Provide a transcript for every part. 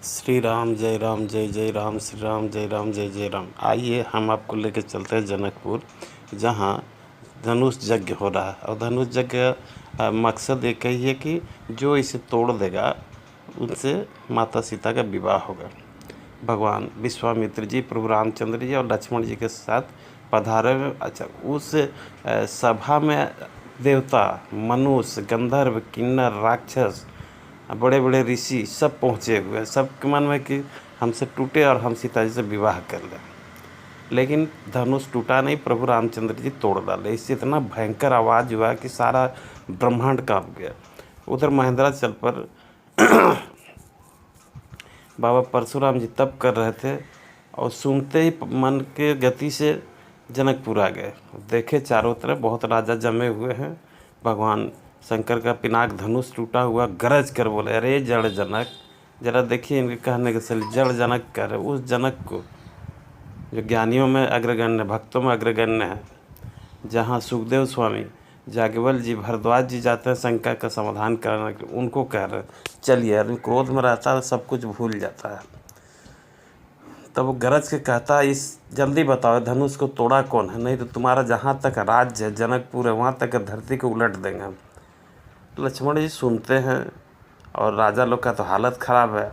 श्री राम जय जय राम, श्री राम जय राम जय जय राम। आइए हम आपको लेके चलते हैं जनकपुर, जहाँ धनुष यज्ञ हो रहा है। और धनुष यज्ञ का मकसद एक ही है कि जो इसे तोड़ देगा उनसे माता सीता का विवाह होगा। भगवान विश्वामित्र जी प्रभु रामचंद्र जी और लक्ष्मण जी के साथ पधारे हुए। अच्छा, उस सभा में देवता, मनुष्य, गंधर्व, किन्नर, राक्षस, बड़े बड़े ऋषि सब पहुँचे हुए हैं। सबके मन में कि हमसे टूटे और हम सीता जी से विवाह कर लें, लेकिन धनुष टूटा नहीं, प्रभु रामचंद्र जी तोड़ डाले। इससे इतना भयंकर आवाज़ हुआ कि सारा ब्रह्मांड कांप गया। उधर महेंद्राचल पर बाबा परशुराम जी तप कर रहे थे और सुनते ही मन के गति से जनकपुर आ गए। देखे चारों तरफ बहुत राजा जमे हुए हैं। भगवान शंकर का पिनाक धनुष टूटा हुआ, गरज कर बोले, अरे जड़ जनक, जरा देखिए इनके कहने के चलिए जड़ जनक कर। उस जनक को जो ज्ञानियों में अग्रगण्य, भक्तों में अग्रगण्य है, जहाँ सुखदेव स्वामी, जागवल जी, भरद्वाज जी जाते हैं शंका का समाधान करने के लिए, उनको कह रहे चलिए। आदमी क्रोध में रहता है, सब कुछ भूल जाता है। तब वो गरज के कहता है, इस जल्दी बताओ धनुष को तोड़ा कौन है, नहीं तो तुम्हारा जहाँ तक राज्य है जनकपुर है वहाँ तक धरती को उलट देंगे। लक्ष्मण जी सुनते हैं और राजा लोग का तो हालत ख़राब है।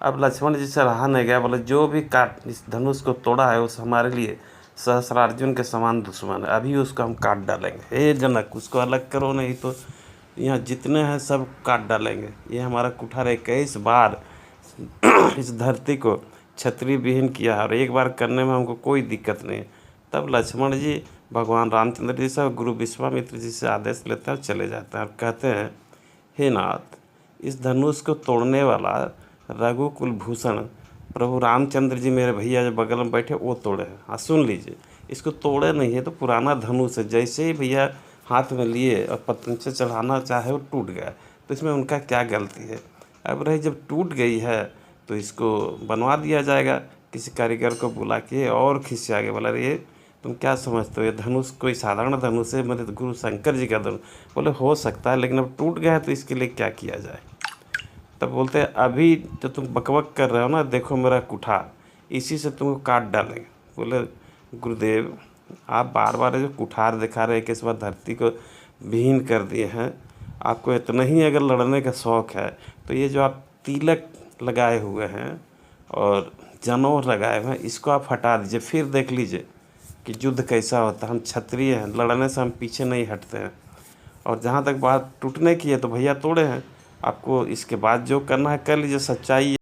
अब लक्ष्मण जी से रहा नहीं गया, बोले जो भी काट इस धनुष को तोड़ा है उस हमारे लिए सहस्रार्जुन के समान दुश्मन है, अभी उसको हम काट डालेंगे। हे जनक, उसको अलग करो, नहीं तो यहाँ जितने हैं सब काट डालेंगे। ये हमारा कुठार 21 बार इस धरती को क्षत्रिय विहीन किया है और एक बार करने में हमको कोई दिक्कत नहीं है। तब लक्ष्मण जी भगवान रामचंद्र जी से और गुरु विश्वामित्र जी से आदेश लेते हैं और चले जाते हैं और कहते हैं, हे नाथ, इस धनुष को तोड़ने वाला रघुकुल भूषण प्रभु रामचंद्र जी मेरे भैया जो बगल में बैठे वो तोड़े हैं। हाँ, सुन लीजिए, इसको तोड़े नहीं है तो पुराना धनुष है, जैसे ही भैया हाथ में लिए और पत्नी से चढ़ाना चाहे वो टूट गया, तो इसमें उनका क्या गलती है। अब रही जब टूट गई है तो इसको बनवा दिया जाएगा, किसी कारीगर को बुला के। और खिसिया गया, बोला ये तुम क्या समझते हो, ये धनुष कोई साधारण धनुष है, मेरे गुरु शंकर जी का धनुष। बोले हो सकता है, लेकिन अब टूट गया है तो इसके लिए क्या किया जाए। तब बोलते हैं, अभी जो तुम बकबक कर रहे हो ना, देखो मेरा कुठार, इसी से तुमको काट डालेंगे। बोले गुरुदेव, आप बार बार जो कुठार दिखा रहे हैं कि इस बार धरती को विहीन कर दिए हैं, आपको इतना ही अगर लड़ने का शौक़ है तो ये जो आप तिलक लगाए हुए हैं और जनेऊ लगाए हुए हैं, इसको आप हटा दीजिए, फिर देख लीजिए कि युद्ध कैसा होता है। हम क्षत्रिय हैं, लड़ने से हम पीछे नहीं हटते हैं। और जहाँ तक बात टूटने की है तो भैया तोड़े हैं, आपको इसके बाद जो करना है कर लीजिए। सच्चाई